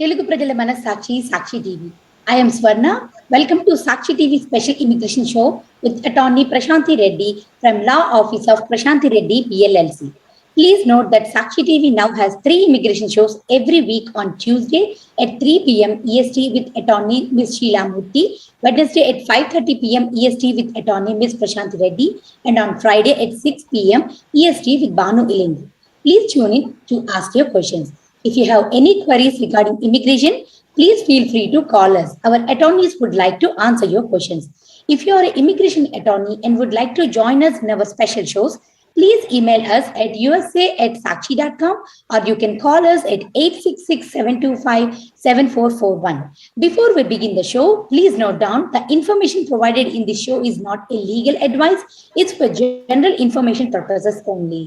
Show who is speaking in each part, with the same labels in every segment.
Speaker 1: తెలుగు ప్రజల మన సాక్షి TV. I am Swarna. Welcome to Sakshi TV special immigration show with attorney Prashanthi Reddy from Law Office of Prashanthi Reddy PLLC. Please note that Sakshi TV now has 3 immigration shows every week on Tuesday at 3 p.m. EST with attorney Ms. Sheila Murthy, Wednesday at 5:30 p.m. EST with attorney Ms. Prashanthi Reddy, and on Friday at 6 p.m. EST with Banu Ilindu. Please tune in to ask your questions. If you have any queries regarding immigration, please feel free to call us. Our attorneys would like to answer your questions. If you are an immigration attorney and would like to join us in our special shows, please email us at usa@sakshi.com, or you can call us at 866-725-7441. Before we begin the show, please note down the information provided in this show is not a legal advice. It's for general information purposes only.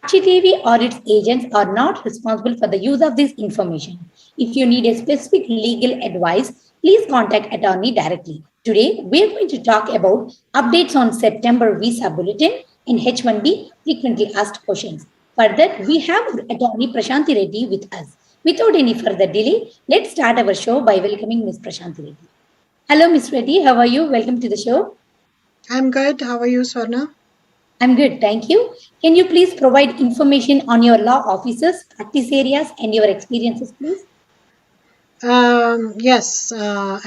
Speaker 1: Sakshi TV or its agents are not responsible for the use of this information. If you need a specific legal advice, please contact attorney directly. Today, we are going to talk about updates on September visa bulletin and H1B frequently asked questions. For that, we have attorney Prashanthi Reddy with us. Without any further delay, let's start our show by welcoming Ms. Prashanthi Reddy. Hello, Ms. Reddy. How are you? Welcome to the show.
Speaker 2: I'm good. How are you, Swarna?
Speaker 1: I'm good, thank you. Can you please provide information on your law offices, practice areas, and your experiences, please?
Speaker 2: Yes,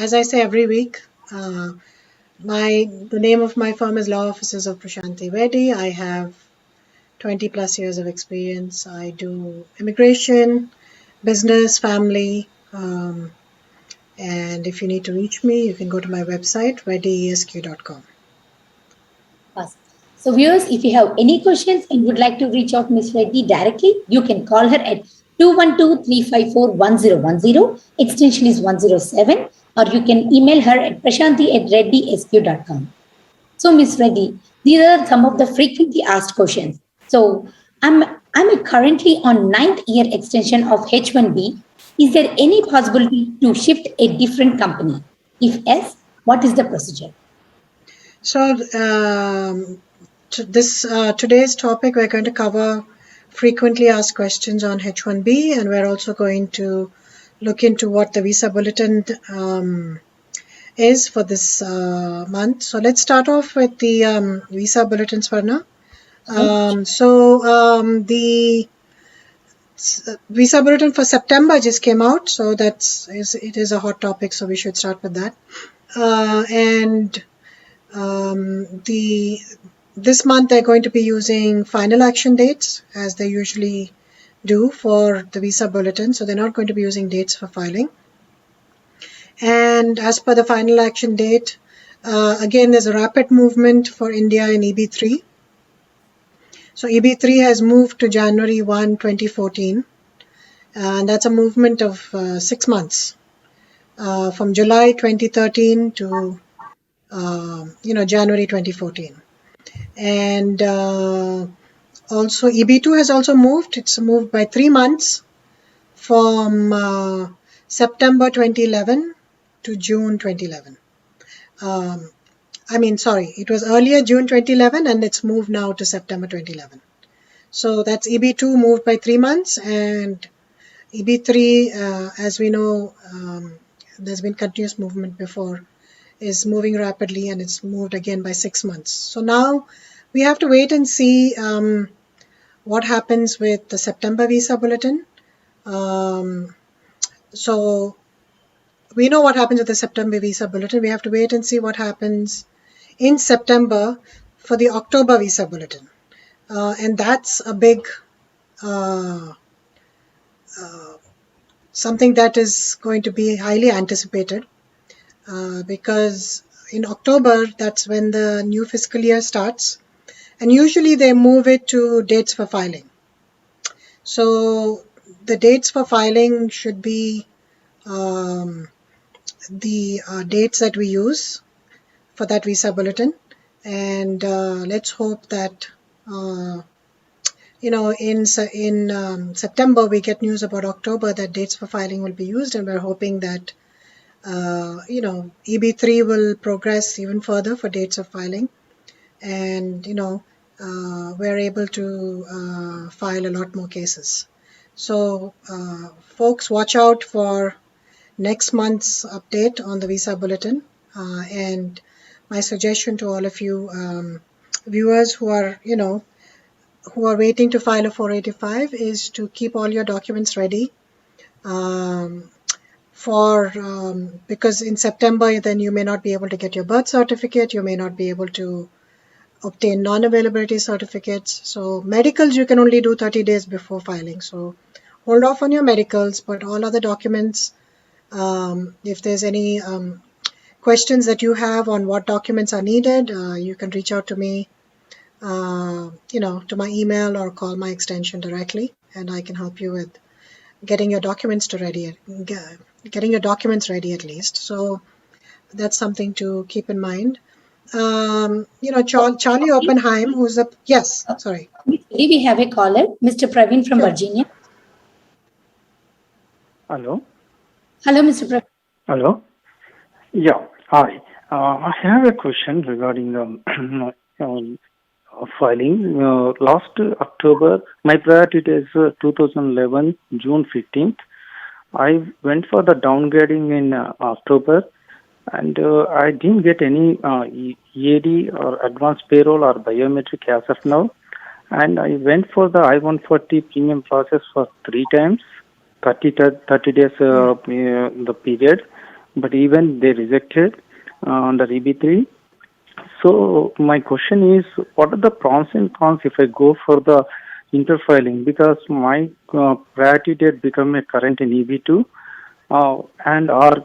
Speaker 2: as I say every week, the name of my firm is Law Offices of Prashanthi Reddy. I have 20 plus years of experience. I do immigration, business, family, and if you need to reach me, you can go to my website, reddyesq.com.
Speaker 1: Awesome. So, viewers, if you have any questions and would like to reach out Ms. Reddy directly, you can call her at 212-354-1010, extension is 107, or you can email her at prashanthi@reddysq.com. So, Ms. Reddy, these are some of the frequently asked questions. So, I'm currently on 9th year extension of H1B. Is there any possibility to shift a different company? If yes, what is the procedure?
Speaker 2: So, today's topic, we're going to cover frequently asked questions on H1B, and we're also going to look into what the visa bulletin is for this month. So let's start off with the visa bulletin, Swarna. The visa bulletin for September just came out, so it is a hot topic, so we should start with that. This month they're going to be using final action dates as they usually do for the visa bulletin, so they're not going to be using dates for filing. And as per the final action date, again there's a rapid movement for India in EB3. So EB3 has moved to January 1, 2014, and that's a movement of 6 months, from July 2013 to January 2014. And also EB2 has also moved. It's moved by 3 months from September 2011 to June 2011. It was earlier June 2011 and it's moved now to September 2011. So that's EB2 moved by 3 months, and EB3, as we know, there's been continuous movement before, is moving rapidly, and it's moved again by 6 months. So now we have to wait and see what happens with the September visa bulletin. So we know what happens with the September visa bulletin. We have to wait and see what happens in September for the October visa bulletin. And that's a big something that is going to be highly anticipated. Because in October, that's when the new fiscal year starts, and usually they move it to dates for filing. So the dates for filing should be the dates that we use for that visa bulletin, and let's hope that in September we get news about October that dates for filing will be used, and we're hoping that EB3 will progress even further for dates of filing, and we're able to file a lot more cases. So folks, watch out for next month's update on the visa bulletin. And my suggestion to all of you viewers who are, who are waiting to file a 485 is to keep all your documents ready because in September then you may not be able to get your birth certificate, you may not be able to obtain non-availability certificates. So medicals you can only do 30 days before filing. So hold off on your medicals, but all other documents, if there's any questions that you have on what documents are needed, you can reach out to me, to my email or call my extension directly, and I can help you with getting your documents ready at least. So that's something to keep in mind. Charlie Oppenheim, who's a sorry.
Speaker 1: We have a caller, Mr. Praveen from Virginia.
Speaker 3: Hello.
Speaker 1: Hello, Mr. Praveen.
Speaker 3: Hello. Yeah. Hi. I have a question regarding filing. Last October, my priority is 2011 June 15th. I went for the downgrading in October, and I didn't get any EAD or advanced payroll or biometric as of now. And I went for the I-140 premium process for 3 times, 30 days the period, but even they rejected under EB3. So my question is, what are the pros and cons if I go for the interfiling? Because my priority date become a current in EB2, or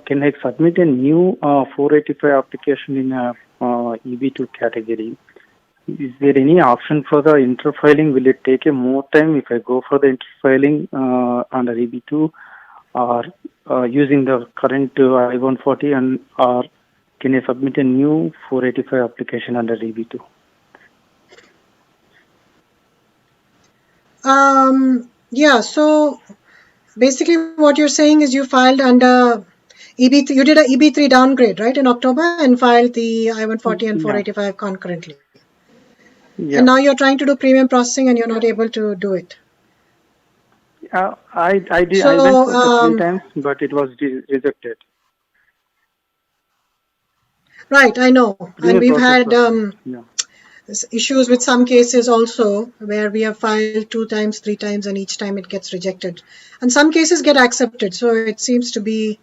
Speaker 3: can I submit a new 485 application in a EB2 category? Is there any option for the interfiling? Will it take a more time if I go for the interfiling under EB2, or using the current I-140, or can I submit a new 485 application under EB2?
Speaker 2: So basically what you're saying is you filed under EB3, you did a EB3 downgrade, right, in October, and filed the I-140 and 485 concurrently. Yeah. And now you're trying to do premium processing and you're not able to do it.
Speaker 3: I did. So, I went for 3 times, but it was rejected.
Speaker 2: Right, I know. And we've had issues with some cases also where we have filed 2 times, 3 times, and each time it gets rejected. And some cases get accepted. So it seems to be,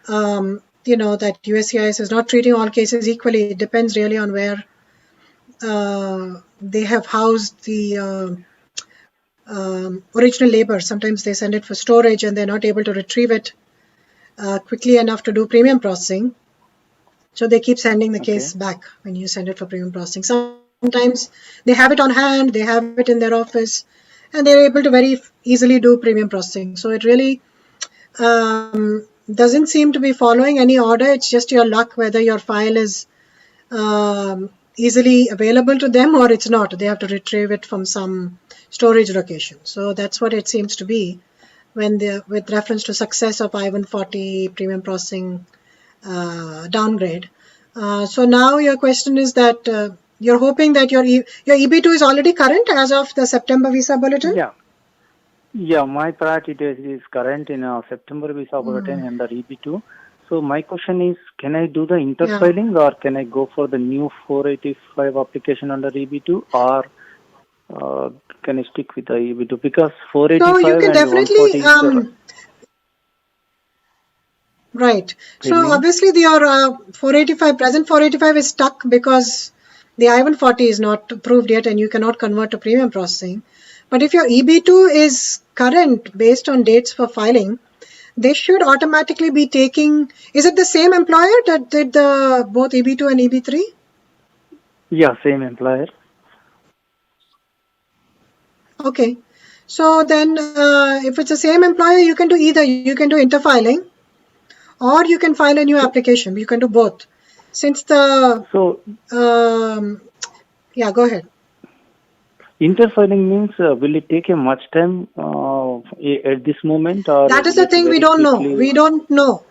Speaker 2: that USCIS is not treating all cases equally. It depends really on where they have housed the original labor. Sometimes they send it for storage and they're not able to retrieve it quickly enough to do premium processing. So they keep sending the case back when you send it for premium processing. Sometimes they have it on hand, they have it in their office, and they're able to very easily do premium processing. So it really doesn't seem to be following any order. It's just your luck whether your file is easily available to them or it's not. They have to retrieve it from some storage location. So that's what it seems to be with reference to success of I-140 premium processing downgrade. So now your question is that you're hoping that your EB2 is already current as of the September visa bulletin?
Speaker 3: Yeah, my priority date is current in September visa bulletin and the EB2. So my question is, can I do the interfiling or can I go for the new 485 application under EB2, or can I stick with the EB2? Because 485
Speaker 2: so you can
Speaker 3: and
Speaker 2: definitely
Speaker 3: 140
Speaker 2: right. So obviously your present 485 is stuck because the I-140 is not approved yet and you cannot convert to premium processing. But if your EB2 is current based on dates for filing, they should automatically be taking, is it the same employer that did both EB2 and EB3?
Speaker 3: Yeah, same employer.
Speaker 2: Okay. So then if it's the same employer, you can do either. You can do interfiling or you can file a new application. You can do both. Since the...
Speaker 3: So...
Speaker 2: go ahead.
Speaker 3: Interfiling means will it take a much time at this moment? Or
Speaker 2: that is the thing we don't know. We don't know.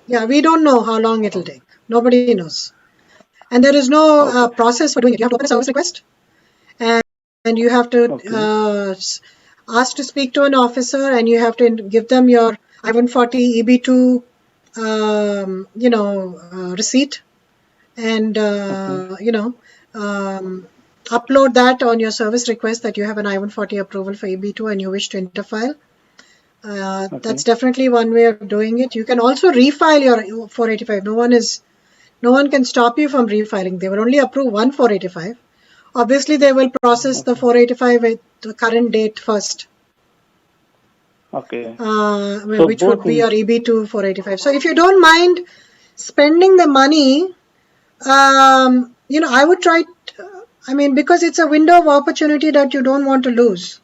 Speaker 2: Yeah, we don't know how long it will take. Nobody knows. And there is no process for doing it. You have to open a service request and you have to ask to speak to an officer and you have to give them your I-140 EB2, receipt, and upload that on your service request that you have an I-140 approval for EB2 and you wish to interfile. That's definitely one way of doing it. You can also refile your 485. No one can stop you from refiling. They will only approve one 485. Obviously, they will process the 485 with the current date first.
Speaker 3: Okay.
Speaker 2: Which would be your EB2 485. So if you don't mind spending the money, I would try. Because it's a window of opportunity that you don't want to lose,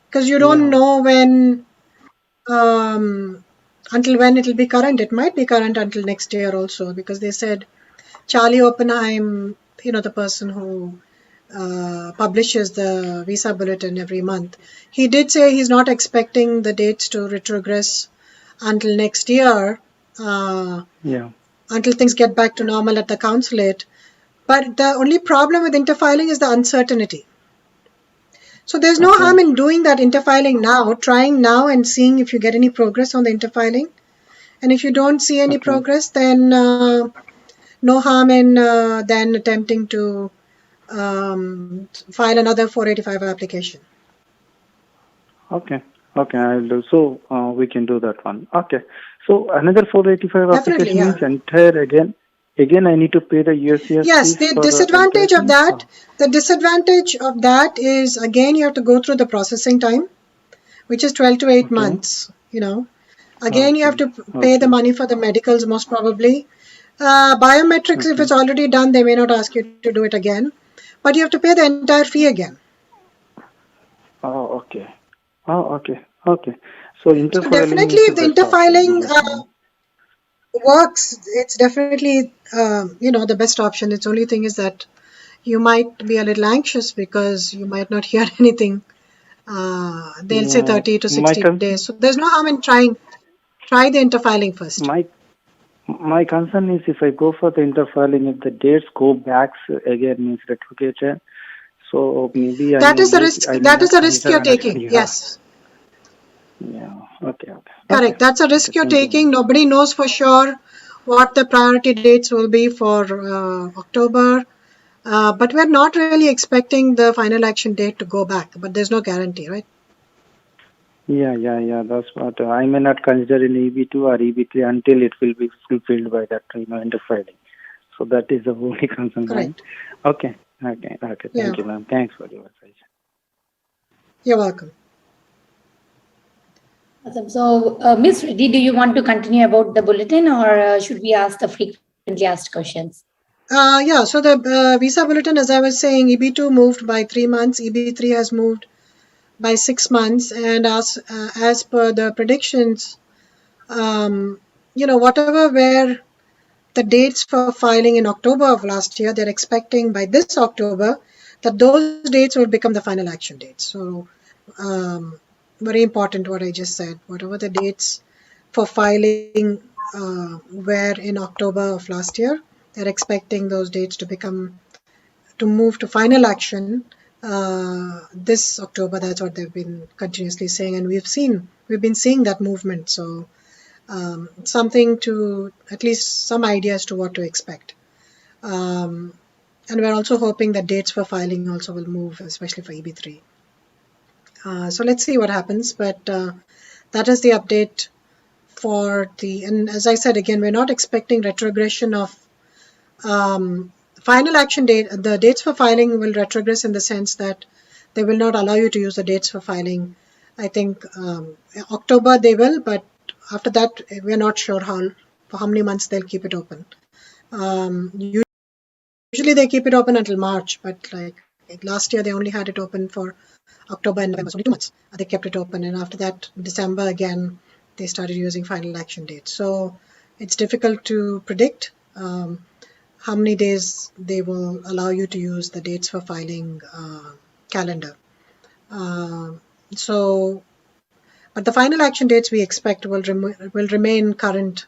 Speaker 2: because you don't know when, until when it will be current. It might be current until next year also, because they said Charlie Oppenheim, the person who publishes the visa bulletin every month, he did say he's not expecting the dates to retrogress until next year, until things get back to normal at the consulate. But the only problem with interfiling is the uncertainty. So there's no harm in doing that interfiling now, trying now and seeing if you get any progress on the interfiling. And if you don't see any progress, then no harm in then attempting to file another 485 application.
Speaker 3: Okay, I'll do. So we can do that one. Okay. So another 485 application means entire again I need to pay the USCIS.
Speaker 2: Yes, the disadvantage of that, is, again, you have to go through the processing time, which is 12 to 8 months, Again, you have to pay the money for the medicals, most probably. Biometrics, if it's already done, they may not ask you to do it again. But you have to pay the entire fee again.
Speaker 3: Okay. So
Speaker 2: definitely, if the interfiling works, it's definitely the best option. Its only thing is that you might be a little anxious because you might not hear anything. They'll say 30 to 60 days. So there's no harm in trying. Try the interfiling first.
Speaker 3: My concern is if I go for the interfiling, if the dates go back again, means retrogression. So maybe
Speaker 2: that is the risk. That is the risk you're taking. Yes.
Speaker 3: Yeah. Okay.
Speaker 2: Correct. That's a risk you're taking. Nobody knows for sure what the priority dates will be for October. But we're not really expecting the final action date to go back. But there's no guarantee, right?
Speaker 3: Yeah. That's what I may not consider in EB2 or EB3 until it will be fulfilled by that interfiling. So that is the only concern.
Speaker 2: Right.
Speaker 3: Okay. Thank you, ma'am. Thanks for your advice.
Speaker 2: You're welcome.
Speaker 1: Awesome. So, Ms. Reddy, do you want to continue about the bulletin, or should we ask the frequently asked questions?
Speaker 2: So the visa bulletin, as I was saying, EB2 moved by 3 months, EB3 has moved by 6 months, and as per the predictions, whatever were the dates for filing in October of last year, they're expecting by this October that those dates will become the final action dates. So very important what I just said. Whatever the dates for filing were in October of last year, they're expecting those dates to move to final action this October. That's what they've been continuously saying, and we've been seeing that movement. So something to at least some idea as to what to expect. And we're also hoping that dates for filing also will move, especially for EB3. So let's see what happens. But that is the update for and as I said, again, we're not expecting retrogression of final action date. The dates for filing will retrogress in the sense that they will not allow you to use the dates for filing. I think October they will, but after that, we're not sure for how many months they'll keep it open. Usually they keep it open until March, but like last year they only had it open for October and November, so only 2 months. They kept it open, and after that, December again, they started using final action dates. So it's difficult to predict how many days they will allow you to use the dates for filing calendar. But the final action dates we expect will remain current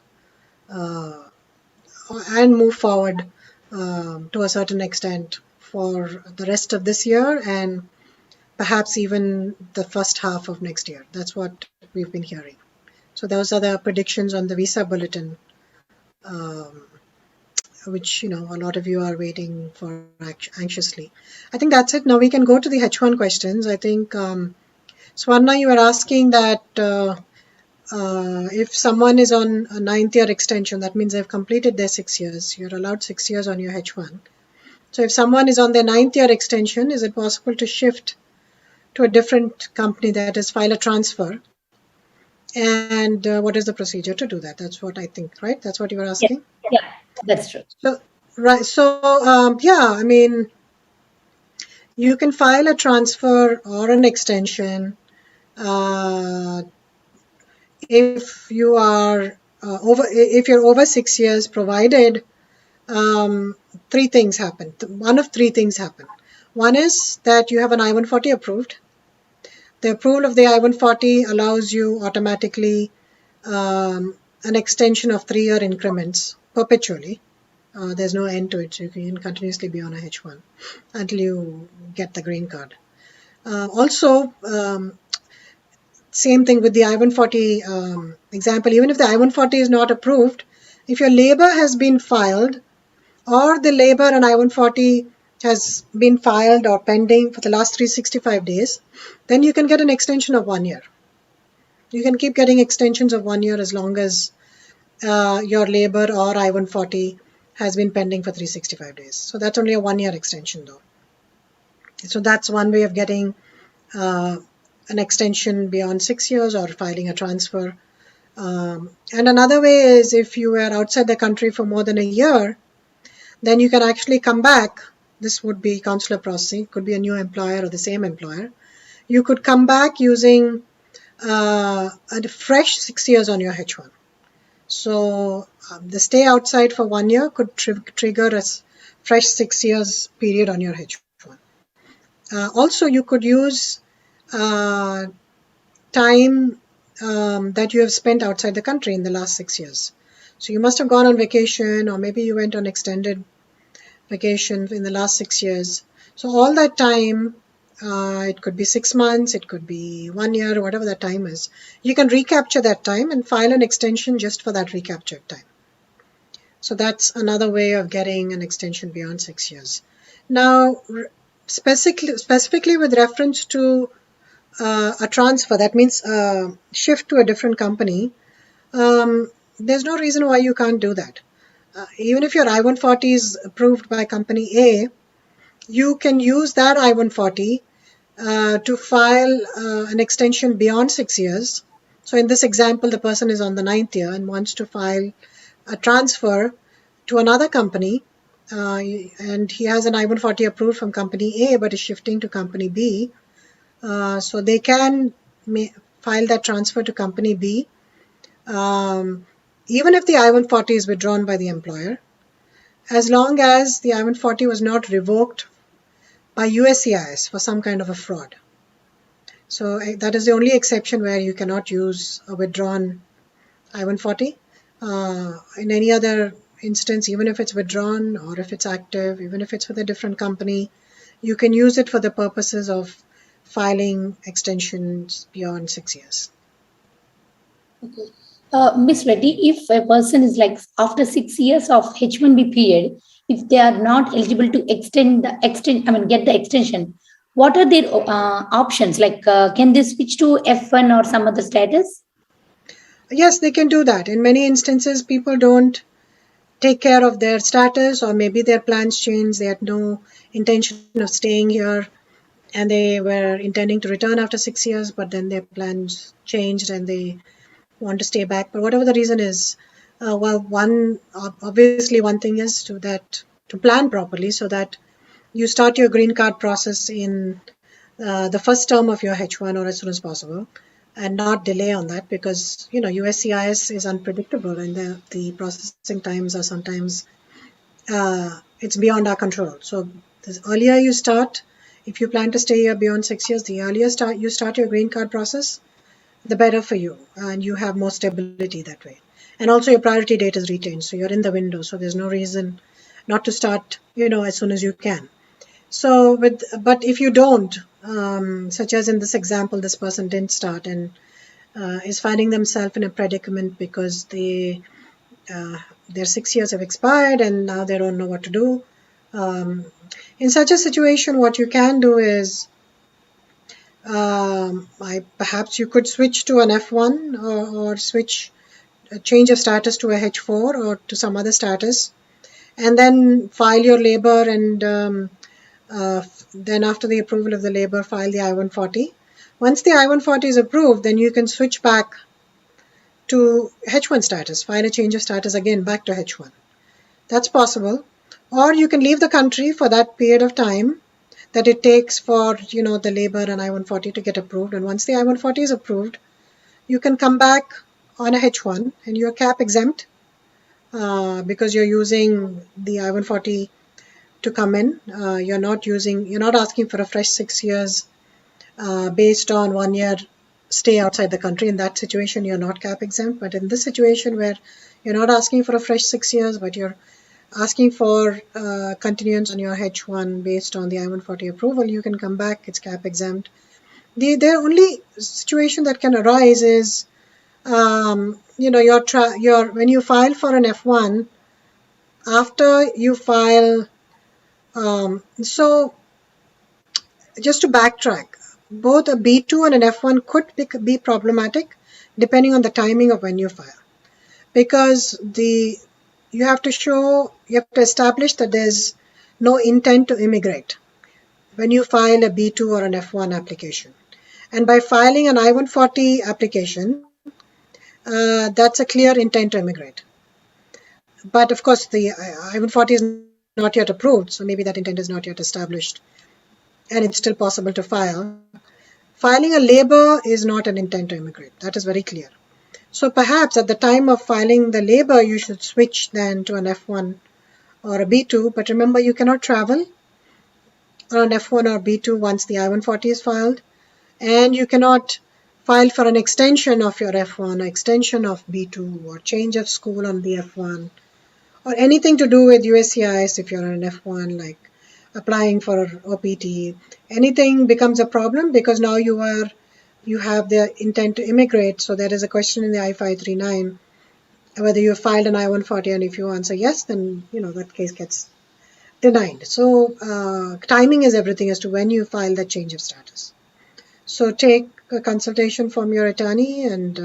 Speaker 2: and move forward to a certain extent for the rest of this year and perhaps even the first half of next year. That's what we've been hearing. So those are the predictions on the visa bulletin, um, which a lot of you are waiting for anxiously. I think that's it. Now we can go to the H1 questions. I think Swarna, you were asking that if someone is on a 9th-year extension, that means they've completed their 6 years. You're allowed 6 years on your H1. So if someone is on their 9th-year extension, is it possible to shift to a different company, that is, file a transfer? And what is the procedure to do that? That's what I think, right? That's what you were
Speaker 1: Yes.
Speaker 2: asking?
Speaker 1: Yeah, that's true.
Speaker 2: So, right. So, yeah, I mean, you can file a transfer or an extension if you are if you're over 6 years, provided three things happen. One of three things happen. One is that you have an I-140 approved. The approval of the I-140 allows you automatically an extension of 3-year increments perpetually. There's no end to it, so you can continuously be on a H1 until you get the green card. Also, same thing with the I-140 example. Even if the I-140 is not approved, if your labor has been filed, or the labor and I-140 has been filed or pending for the last 365 days, then you can get an extension of 1 year. You can keep getting extensions of 1 year as long as your labor or I-140 has been pending for 365 days. So that's only a 1 year extension though. So that's one way of getting an extension beyond 6 years or filing a transfer. And another way is if you were outside the country for more than a year, then you can actually come back. This would be consular processing, could be a new employer or the same employer. You could come back using a fresh 6 years on your H1. So the stay outside for 1 year could trigger a fresh 6 years period on your H1. Also, you could use time that you have spent outside the country in the last 6 years. So you must have gone on vacation, or maybe you went on extended vacation in the last 6 years. So all that time, it could be 6 months, it could be 1 year, whatever that time is. You can recapture that time and file an extension just for that recaptured time. So that's another way of getting an extension beyond 6 years. Now, specifically with reference to a transfer, that means shift to a different company, there's no reason why you can't do that. Even if your I-140 is approved by company A, you can use that I-140 to file an extension beyond 6 years. So in this example, the person is on the 9th year and wants to file a transfer to another company, and he has an I-140 approved from company A but is shifting to company B. So they can file that transfer to company B, even if the I-140 is withdrawn by the employer, as long as the I-140 was not revoked by USCIS for some kind of a fraud. So that is the only exception where you cannot use a withdrawn I-140. In any other instance, even if it's withdrawn or if it's active, even if it's with a different company, you can use it for the purposes of filing extensions beyond 6 years.
Speaker 1: Okay. Miss Reddy, if a person is like after 6 years of H1B period, if they are not eligible to get the extension, what are their options? Like, can they switch to F1 or some other status?
Speaker 2: Yes, they can do that. In many instances, people don't take care of their status, or maybe their plans change. They had no intention of staying here and they were intending to return after 6 years, but then their plans changed and they want to stay back. But whatever the reason is, obviously one thing is to plan properly so that you start your green card process in the first term of your H1 or as soon as possible, and not delay on that, because USCIS is unpredictable and the processing times are sometimes it's beyond our control. So the earlier you start, if you plan to stay here beyond 6 years, the earlier you start your green card process, the better for you, and you have more stability that way. And also your priority date is retained, so you're in the window, so there's no reason not to start as soon as you can. So but if you don't, such as in this example, this person didn't start, and is finding themselves in a predicament because their 6 years have expired and now they don't know what to do. In such a situation, what you can do is perhaps you could switch to an F1 or change of status to a H4 or to some other status, and then file your labor, and then after the approval of the labor, file the I-140. Once the I-140 is approved, then you can switch back to H1 status, file a change of status again back to H1. That's possible. Or you can leave the country for that period of time that it takes for the labor and I-140 to get approved. And once the I-140 is approved, you can come back on a H1 and you're cap exempt because you're using the I-140 to come in. You're not asking for a fresh 6 years based on 1 year stay outside the country. In that situation, you're not cap exempt. But in this situation where you're not asking for a fresh 6 years, but you're asking for continuance on your H1 based on the I-140 approval, you can come back. It's cap exempt. The only situation that can arise is, when you file for an F1, after you file, so just to backtrack, both a B2 and an F1 could be problematic depending on the timing of when you file, because you have to establish that there's no intent to immigrate when you file a B2 or an F1 application. And by filing an I-140 application, that's a clear intent to immigrate. But of course, the I-140 is not yet approved, so maybe that intent is not yet established, and it's still possible to file. Filing a labor is not an intent to immigrate. That is very clear. So perhaps at the time of filing the labor, you should switch then to an F1 or a B2. But remember, you cannot travel on an F1 or B2 once the I-140 is filed, and you cannot file for an extension of your F1, or extension of B2, or change of school on the F1, or anything to do with USCIS if you're on an F1, like applying for OPT. Anything becomes a problem because now you have the intent to immigrate. So there is a question in the I-539 whether you have filed an I-140, and if you answer yes, then that case gets denied. So timing is everything as to when you file that change of status. So take a consultation from your attorney and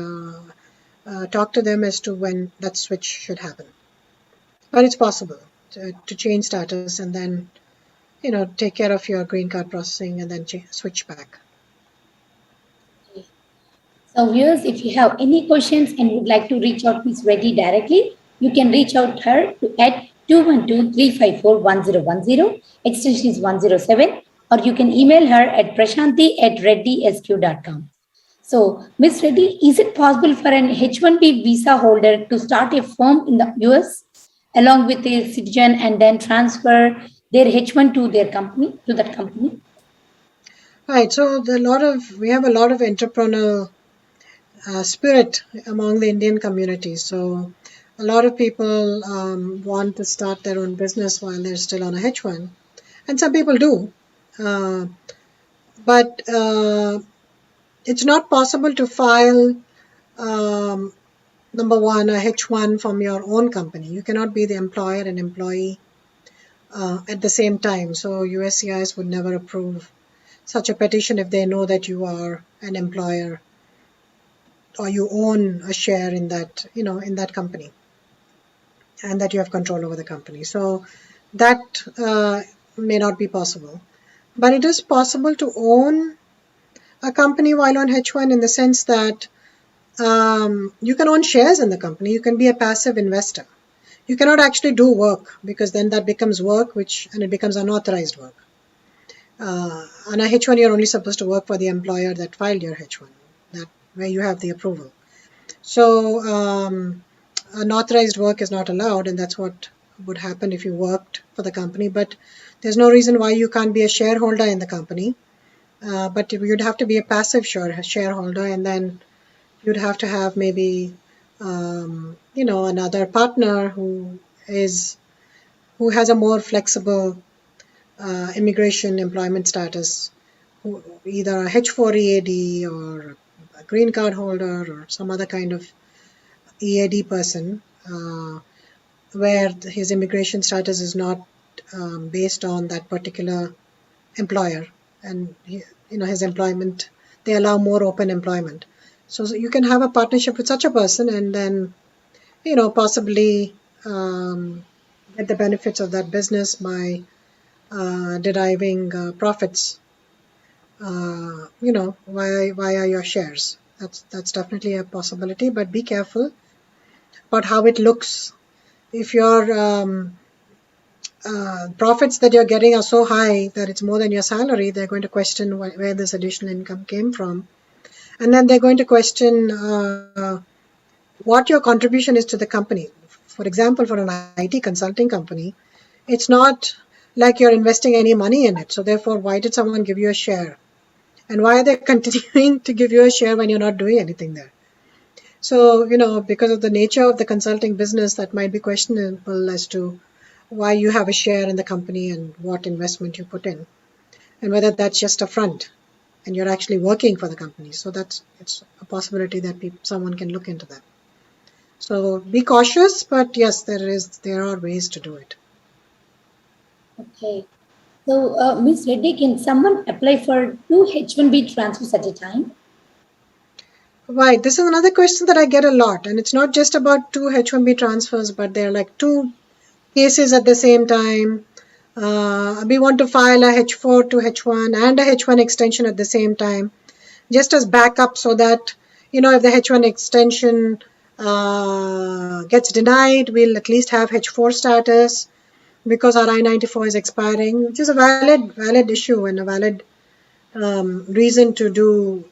Speaker 2: talk to them as to when that switch should happen. But it's possible to change status and then take care of your green card processing and then switch back.
Speaker 1: So viewers, if you have any questions and would like to reach out Ms. Reddy directly, you can reach out her at 212-354-1010, extension is 107, or you can email her at prashanthi@reddysq.com. So, Ms. Reddy, is it possible for an H-1B visa holder to start a firm in the US along with a citizen and then transfer their H-1 to that company?
Speaker 2: Right. So we have a lot of entrepreneurial spirit among the Indian community. So a lot of people want to start their own business while they're still on a H1, and some people do. But it's not possible to file, number one, a H1 from your own company. You cannot be the employer and employee at the same time. So USCIS would never approve such a petition if they know that you are an employer or you own a share in that, in that company, and that you have control over the company. So that may not be possible. But it is possible to own a company while on H1 in the sense that you can own shares in the company. You can be a passive investor. You cannot actually do work because then that becomes work, and it becomes unauthorized work. On a H1, you're only supposed to work for the employer that filed your H1, where you have the approval. So unauthorized work is not allowed, and that's what would happen if you worked for the company. But there's no reason why you can't be a shareholder in the company. But you'd have to be a passive shareholder, and then you'd have to have maybe another partner who has a more flexible immigration employment status, either a H4 EAD or green card holder or some other kind of EAD person, where his immigration status is not based on that particular employer, and his employment, they allow more open employment. So you can have a partnership with such a person, and then possibly get the benefits of that business by deriving profits via your shares. That's definitely a possibility, but be careful about how it looks. If your profits that you're getting are so high that it's more than your salary, they're going to question where this additional income came from. And then they're going to question what your contribution is to the company. For example, for an IT consulting company, it's not like you're investing any money in it. So therefore, why did someone give you a share? And why are they continuing to give you a share when you're not doing anything there? So, because of the nature of the consulting business, that might be questionable as to why you have a share in the company and what investment you put in, and whether that's just a front and you're actually working for the company. So it's a possibility that someone can look into that. So be cautious, but yes, there are ways to do it.
Speaker 1: Okay. So, Ms. Reddy, can someone apply for 2 H1B transfers at a time?
Speaker 2: Right. This is another question that I get a lot, and it's not just about 2 H1B transfers, but they're like 2 cases at the same time. We want to file a H4 to H1 and a H1 extension at the same time, just as backup, so that if the H1 extension gets denied, we'll at least have H4 status because our I-94 is expiring, which is a valid issue and a valid reason to do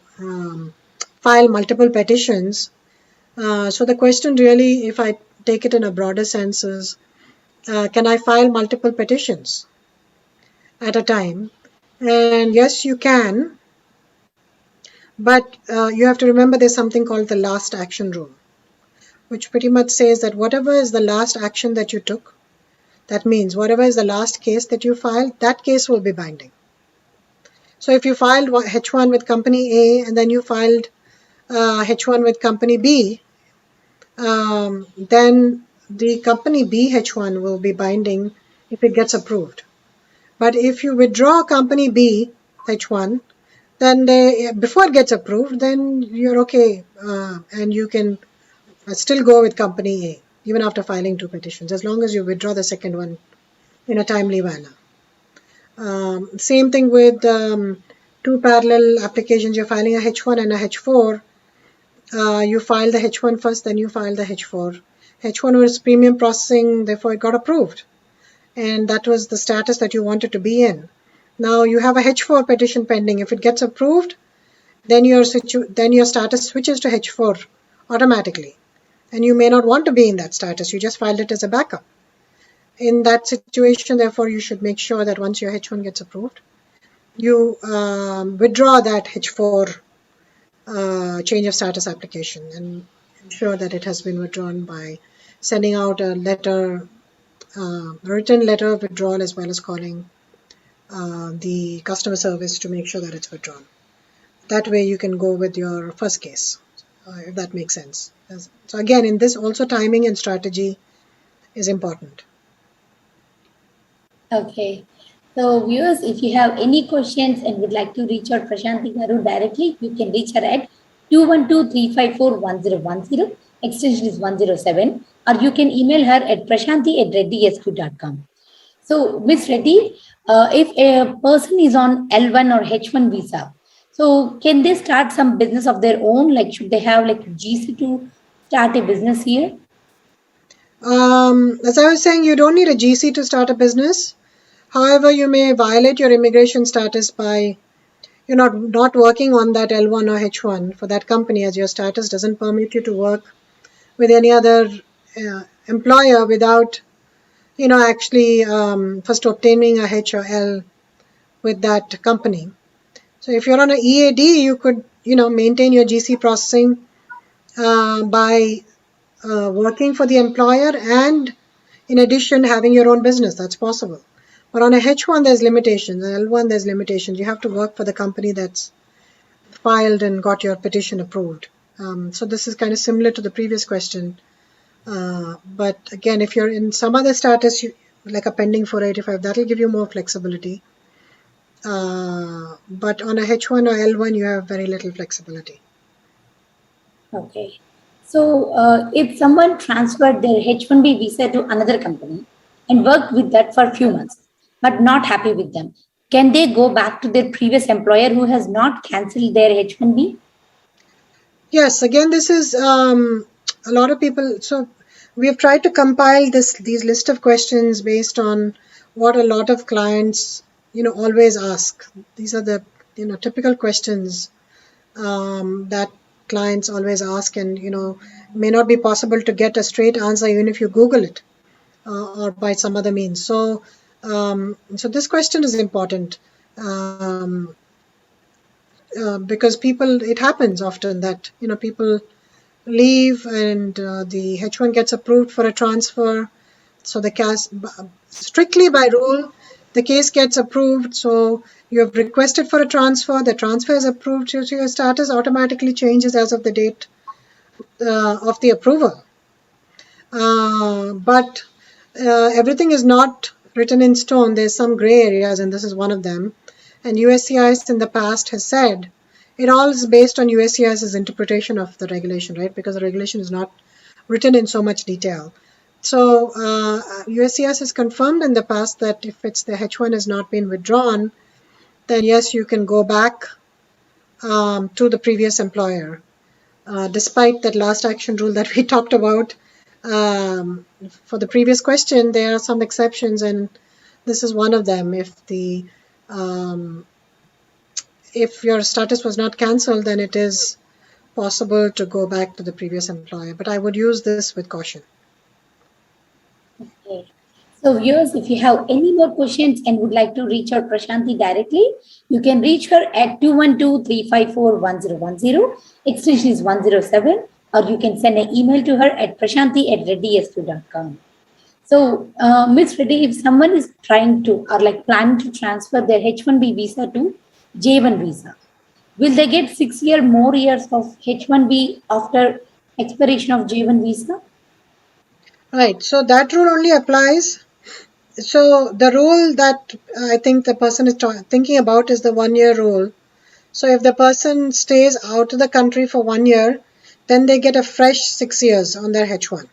Speaker 2: file multiple petitions. So the question really, if I take it in a broader sense, is can I file multiple petitions at a time? And yes, you can, but you have to remember there's something called the last action rule, which pretty much says that whatever is the last action that you took, that means whatever is the last case that you filed, that case will be binding. So if you filed H1 with company A and then you filed H1 with company B, then the company B H1 will be binding if it gets approved. But if you withdraw company B H1, then before it gets approved, then you're okay, and you can still go with company A, even after filing 2 petitions, as long as you withdraw the second one in a timely manner. Same thing with 2 parallel applications. You're filing a H1 and a H4. You file the H1 first, then you file the H4. H1 was premium processing, therefore it got approved. And that was the status that you wanted to be in. Now you have a H4 petition pending. If it gets approved, then your status switches to H4 automatically. And you may not want to be in that status. You just filed it as a backup. In that situation, therefore, you should make sure that once your H1 gets approved, you withdraw that H4 change of status application and ensure that it has been withdrawn by sending out a written letter of withdrawal, as well as calling the customer service to make sure that it's withdrawn. That way you can go with your first case, if that makes sense. So again, in this also, timing and strategy is important.
Speaker 1: Okay. So, viewers, if you have any questions and would like to reach out Prashanthi Garu directly, you can reach her at 212-354-1010. Extension is 107. Or you can email her at prashanthi@reddysq.com. So, Ms. Reddy, if a person is on L1 or H1 visa, so can they start some business of their own? Like, should they have like GC to start a business here?
Speaker 2: As I was saying, you don't need a GC to start a business. However, you may violate your immigration status by not working on that L1 or H1 for that company, as your status doesn't permit you to work with any other employer without actually first obtaining a H or L with that company. So if you're on an EAD, you could maintain your GC processing by working for the employer, and in addition having your own business. That's possible. But on a H1 there's limitations, on L1 there's limitations. You have to work for the company that's filed and got your petition approved. So this is kind of similar to the previous question. But again, if you're in some other status, like a pending 485, that'll give you more flexibility. But on a H1 or L1, you have very little flexibility.
Speaker 1: Okay. So, if someone transferred their H1B visa to another company and worked with that for a few months, but not happy with them, can they go back to their previous employer who has not cancelled their H1B?
Speaker 2: Yes, again, this is a lot of people. So we have tried to compile these list of questions based on what a lot of clients, always ask. These are the, typical questions that clients always ask, and, may not be possible to get a straight answer even if you Google it or by some other means. So, so this question is important. Because it happens often that people leave and the H1 gets approved for a transfer. So the case, strictly by rule, the case gets approved. So you have requested for a transfer. The transfer is approved. So your status automatically changes as of the date of the approval. But everything is not written in stone. There's some gray areas, and this is one of them. And USCIS in the past has said it all is based on USCIS's interpretation of the regulation, right? Because the regulation is not written in so much detail. So USCIS has confirmed in the past that if it's the H1 has not been withdrawn, then yes, you can go back to the previous employer. Despite that last action rule that we talked about for the previous question, there are some exceptions, and this is one of them. If your status was not cancelled, then it is possible to go back to the previous employer. But I would use this with caution.
Speaker 1: Okay. So, viewers, if you have any more questions and would like to reach out Prashanthi directly, you can reach her at 212-354-1010. Extension is 107, or you can send an email to her at prashanthi@reddysq.com. So, Ms. Reddy, if someone is trying to or like planning to transfer their H1B visa to J1 visa, will they get 6 more years of H1B after expiration of J1 visa?
Speaker 2: Right. So that rule only applies. So the rule that I think the person is thinking about is the 1-year rule. So if the person stays out of the country for 1 year, then they get a fresh 6 years on their H1.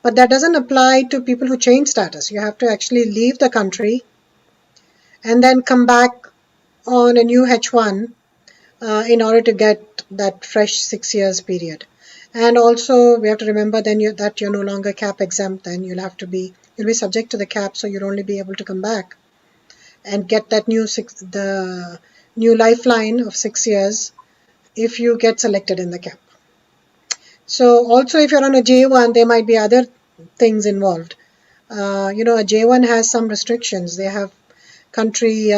Speaker 2: But that doesn't apply to people who change status. You have to actually leave the country and then come back on a new H1 in order to get that fresh 6 years period. And also we have to remember then that you're no longer cap exempt. Then you'll be subject to the cap, so you'll only be able to come back and get that the new lifeline of 6 years if you get selected in the cap. So also if you're on a J1, there might be other things involved. A J1 has some restrictions. They have country.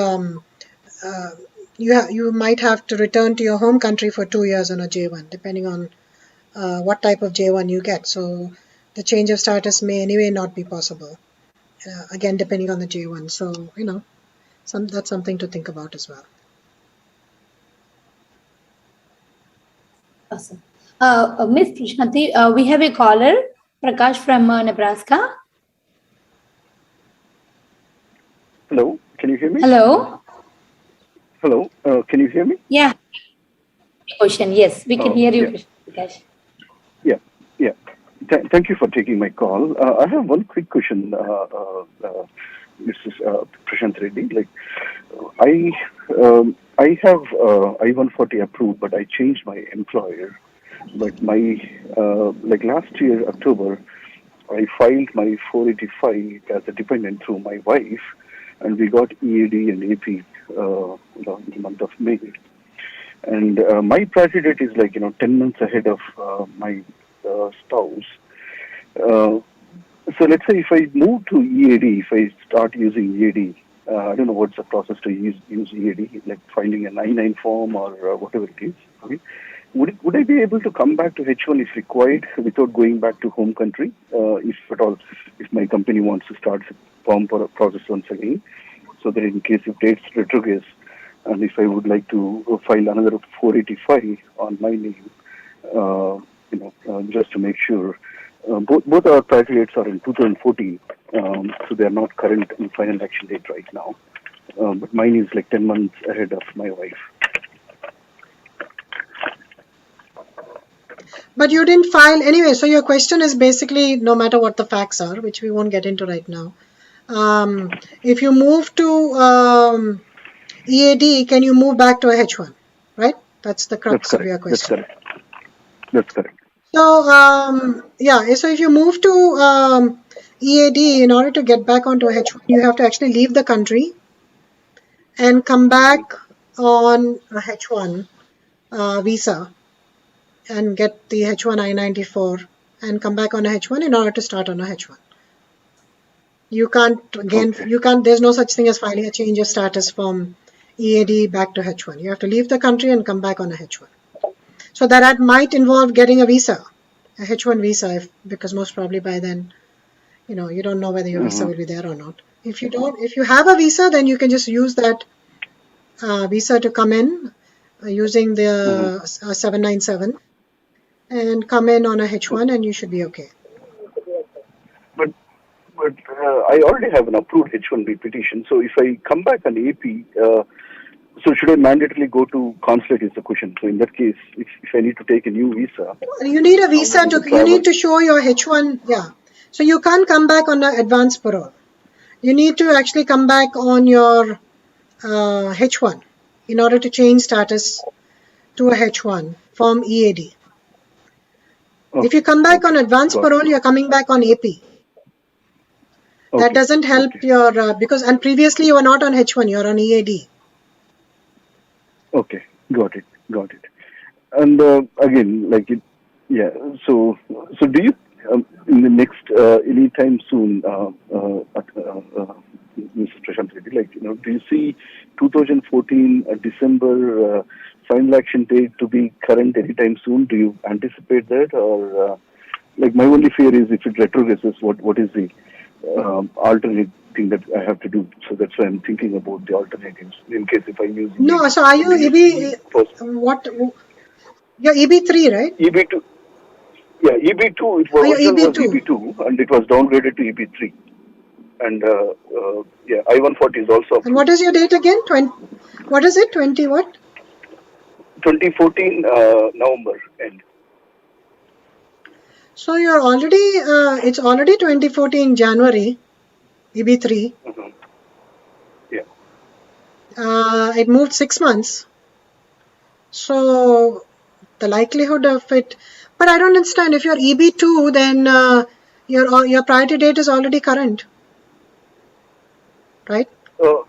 Speaker 2: You might have to return to your home country for 2 years on a J1, depending on what type of J1 you get. So the change of status may anyway not be possible. Again, depending on the J1. So that's something to think about as well.
Speaker 1: Awesome. Ms. Prashanthi, we have a caller, Prakash from Nebraska.
Speaker 4: Hello, can you hear me?
Speaker 1: Hello.
Speaker 4: Hello, can you hear me?
Speaker 1: Yeah. Question. Yes, we can hear you,
Speaker 4: yeah.
Speaker 1: Prakash.
Speaker 4: Yeah. Thank you for taking my call. I have one quick question, Mrs. Prashanthi Reddy. Like, I have I-140 approved, but I changed my employer. But my last year October, I filed my 485 as a dependent through my wife, and we got EAD and AP in the month of May. And my priority date is 10 months ahead of my spouse. So let's say if I move to EAD, if I start using EAD, I don't know what's the process to use EAD, like filing an I-9 form or whatever it is. Okay? Would I be able to come back to H1 if required without going back to home country, if at all, if my company wants to start form process once again, so that in case if dates retrogress, and if I would like to file another 485 on my name, just to make sure, both our priority dates are in 2014, so they are not current in final action date right now. But mine is like 10 months ahead of my wife.
Speaker 2: But you didn't file anyway. So your question is basically, no matter what the facts are, which we won't get into right now, if you move to EAD, can you move back to a H1? Right? That's the crux of your question.
Speaker 4: That's correct.
Speaker 2: So so if you move to EAD, in order to get back onto a H1, you have to actually leave the country and come back on a H1 visa and get the H1 I-94 and come back on a H1 in order to start on a H1. You can't, again, there's no such thing as filing a change of status from EAD back to H1. You have to leave the country and come back on a H1. So that might involve getting a visa, a H1 visa, because most probably by then, you don't know whether your visa will be there or not. If you have a visa, then you can just use that visa to come in using the 797 and come in on a H1 and you should be okay.
Speaker 4: But I already have an approved H1B petition. So if I come back on AP, so should I mandatorily go to consulate is the question. So in that case, if I need to take a new visa.
Speaker 2: You need a visa you need to show your H1, yeah. So you can't come back on an advance parole. You need to actually come back on your H1 in order to change status to a H1 from EAD. If you come back on advance parole, you're coming back on AP. That doesn't help your, and previously you were not on H1, you're on EAD.
Speaker 4: Okay, got it. And again, so do you, in the next, anytime soon, Mr. Prashanthi Reddy, do you see 2014 December final action date to be current anytime soon? Do you anticipate that, or my only fear is if it retrogresses, what is the alternate thing that I have to do? So that's why I'm thinking about the alternatives in case if I use.
Speaker 2: No, so are you EB? What? You're EB3, right?
Speaker 4: EB2. Yeah, EB2. It was EB2, and it was downgraded to EB3. And I-140 is also.
Speaker 2: And what is your date again? What is it? 20 what?
Speaker 4: 2014 November end.
Speaker 2: So you're already. It's already 2014 January. EB3.
Speaker 4: Yeah.
Speaker 2: It moved 6 months. So the likelihood of it. But I don't understand. If you're EB2, then your priority date is already current, right?
Speaker 4: No,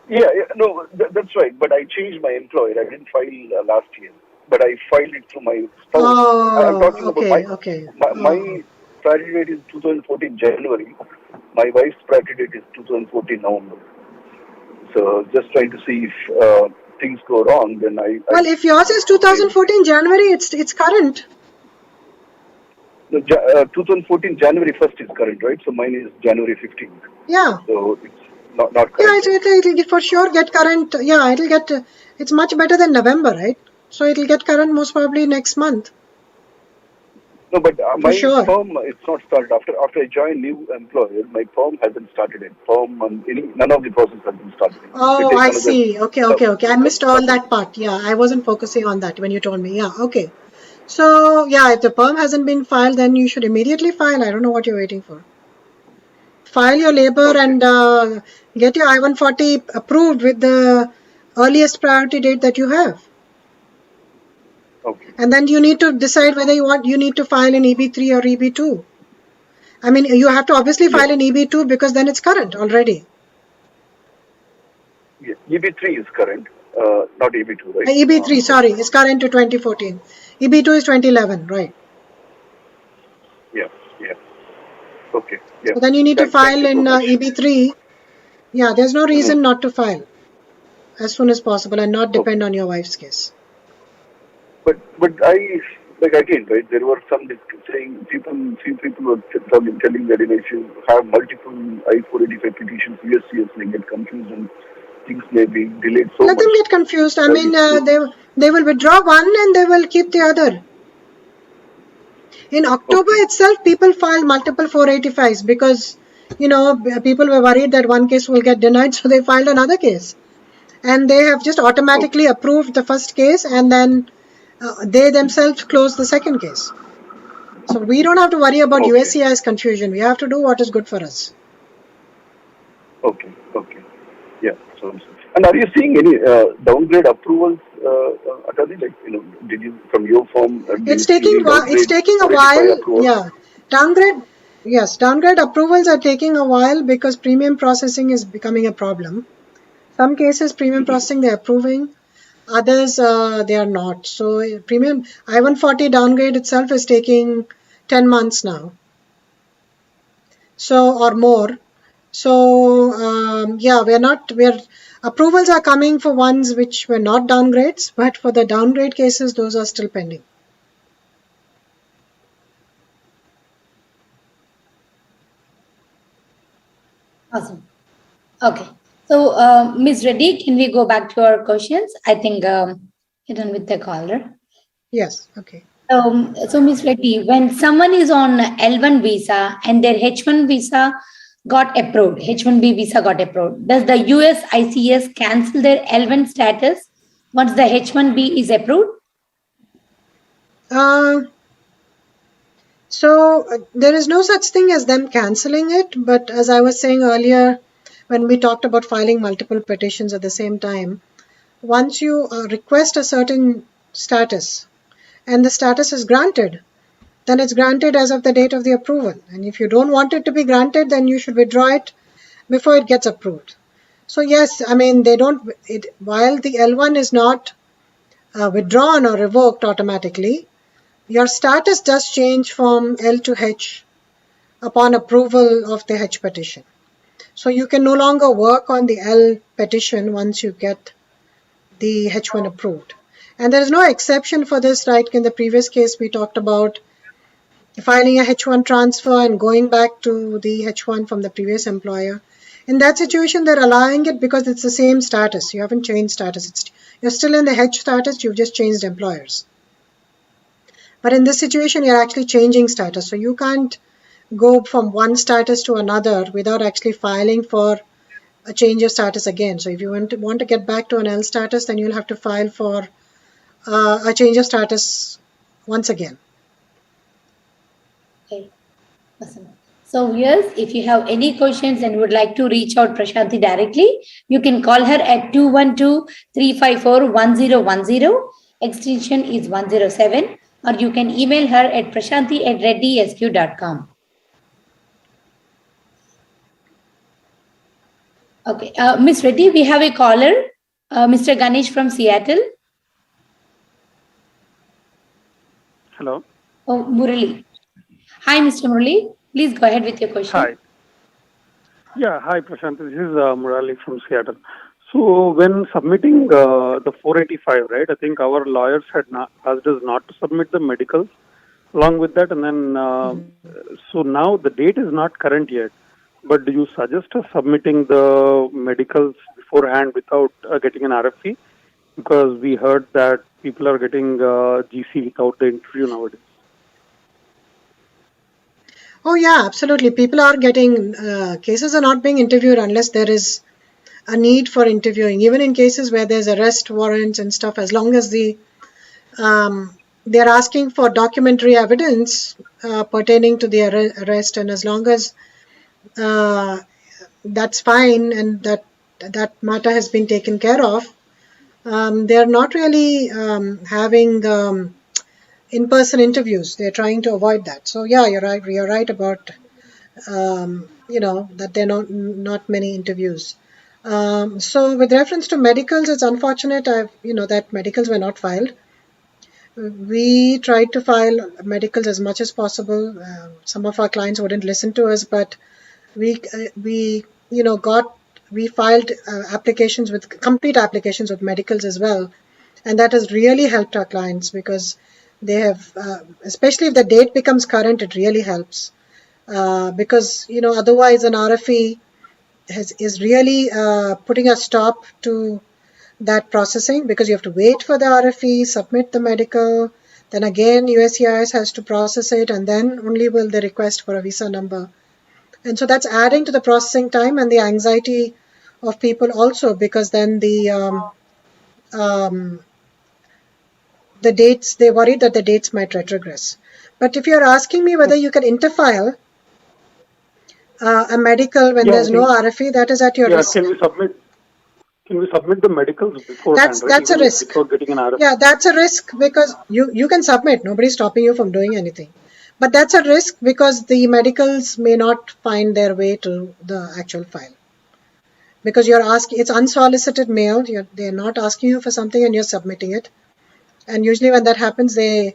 Speaker 4: that's right. But I changed my employer. I didn't file last year, but I filed it through my spouse. I'm talking about my priority date is 2014 January. My wife's priority date is 2014 November. So just trying to see if things go wrong, then
Speaker 2: if yours is 2014 January, it's current.
Speaker 4: 2014 January 1st is current, right? So mine is January 15th.
Speaker 2: Yeah.
Speaker 4: So it's not current.
Speaker 2: Yeah, it'll for sure get current. Yeah, it'll get. It's much better than November, right? So it'll get current most probably next month.
Speaker 4: No, but my firm, it's not started. After I joined new employer, my firm hasn't started yet. None of the process has been started.
Speaker 2: Oh, I see. Okay. I missed all that part. Yeah, I wasn't focusing on that when you told me. Yeah, okay. So, if the perm hasn't been filed, then you should immediately file. I don't know what you're waiting for. File your labor and get your I-140 approved with the earliest priority date that you have.
Speaker 4: Okay.
Speaker 2: And then you need to decide whether you need to file in EB3 or EB2. I mean, you have to obviously file in EB2 because then it's current already.
Speaker 4: Yeah, EB3 is current, not EB2, right?
Speaker 2: EB3, sorry, is current to 2014. EB2 is 2011, right?
Speaker 4: Yeah. Okay. Yeah.
Speaker 2: So then you need to file in EB3. Yeah, there's no reason not to file as soon as possible and not depend on your wife's case.
Speaker 4: But I, again, right, there were some saying few people were telling that if you have multiple I-485 petitions, USCS may get confused and things may be delayed so
Speaker 2: Let
Speaker 4: much.
Speaker 2: them get confused. I
Speaker 4: That
Speaker 2: mean,
Speaker 4: is
Speaker 2: they will withdraw one and they will keep the other. In October
Speaker 4: okay.
Speaker 2: itself, people filed multiple 485s because, people were worried that one case will get denied, so they filed another case. And they have just automatically approved the first case, and then they themselves closed the second case. So we don't have to worry about
Speaker 4: Okay.
Speaker 2: USCIS confusion. We have to do what is good for us.
Speaker 4: Okay. Okay. Yeah. So, and are you seeing any downgrade approvals, attorney? Like, did you from your firm? Do you
Speaker 2: It's
Speaker 4: see
Speaker 2: taking
Speaker 4: any downgrade
Speaker 2: a
Speaker 4: 485
Speaker 2: while.
Speaker 4: approvals?
Speaker 2: Yeah, downgrade. Yes, downgrade approvals are taking a while because premium processing is becoming a problem. Some cases premium processing they're approving, others they are not. So premium I-140 downgrade itself is taking 10 months now, so or more. So yeah, we're approvals are coming for ones which were not downgrades, but for the downgrade cases, those are still pending.
Speaker 1: Awesome. Okay. So, Ms. Reddy, can we go back to our questions? I think you're done with the caller.
Speaker 2: Yes. Okay.
Speaker 1: So Ms. Reddy, when someone is on L1 visa and their H1 visa got approved, H1B visa got approved, does the US ICS cancel their L1 status once the H1B is approved?
Speaker 2: So there is no such thing as them canceling it, but as I was saying earlier, when we talked about filing multiple petitions at the same time, once you request a certain status and the status is granted, then it's granted as of the date of the approval. And if you don't want it to be granted, then you should withdraw it before it gets approved. So yes, I mean, they don't, while the L1 is not withdrawn or revoked automatically, your status does change from L to H upon approval of the H petition. So you can no longer work on the L petition once you get the H1 approved. And there is no exception for this, right? In the previous case, we talked about filing a H1 transfer and going back to the H1 from the previous employer. In that situation, they're allowing it because it's the same status. You haven't changed status. You're still in the H status, you've just changed employers. But in this situation, you're actually changing status. So you can't go from one status to another without actually filing for a change of status again. So if you want to get back to an L status, then you'll have to file for a change of status once again.
Speaker 1: Okay. Awesome. So yes, if you have any questions and would like to reach out Prashanthi directly, you can call her at 212-354-1010. Extension is 107, or you can email her at prashanthi@reddysq.com. Okay, Ms. Reddy, we have a caller, Mr. Ganesh from Seattle.
Speaker 3: Hello.
Speaker 1: Oh, Murali. Hi, Mr. Murali. Please go ahead with your question.
Speaker 3: Hi. Yeah, hi, Prashant. This is Murali from Seattle. So, when submitting the 485, right, I think our lawyers had asked us not to submit the medicals along with that. And then, so now the date is not current yet. But do you suggest us submitting the medicals beforehand without getting an RFE? Because we heard that people are getting GC without the interview nowadays.
Speaker 2: Oh yeah, absolutely. People are getting, cases are not being interviewed unless there is a need for interviewing. Even in cases where there's arrest warrants and stuff, as long as they're asking for documentary evidence pertaining to the arrest, and as long as that's fine and that matter has been taken care of, they're not really having in-person interviews. They're trying to avoid that. So yeah, you're right. You're right about that there are not many interviews. So with reference to medicals, it's unfortunate that medicals were not filed. We tried to file medicals as much as possible. Some of our clients wouldn't listen to us, but we filed applications with complete applications with medicals as well, and that has really helped our clients because they have, especially if the date becomes current, it really helps because otherwise an RFE is really putting a stop to that processing, because you have to wait for the RFE, submit the medical, then again USCIS has to process it, and then only will they request for a visa number. And so that's adding to the processing time and the anxiety of people also, because then the dates, they worry that the dates might retrogress. But if you're asking me whether you can interfile a medical when there's no RFE, that is at your risk.
Speaker 3: Can we submit the medicals beforehand?
Speaker 2: That's a risk.
Speaker 3: Before getting an RFE?
Speaker 2: Yeah, that's a risk, because you can submit. Nobody's stopping you from doing anything. But that's a risk because the medicals may not find their way to the actual file. Because you're asking, it's unsolicited mail. They're not asking you for something and you're submitting it. And usually when that happens, they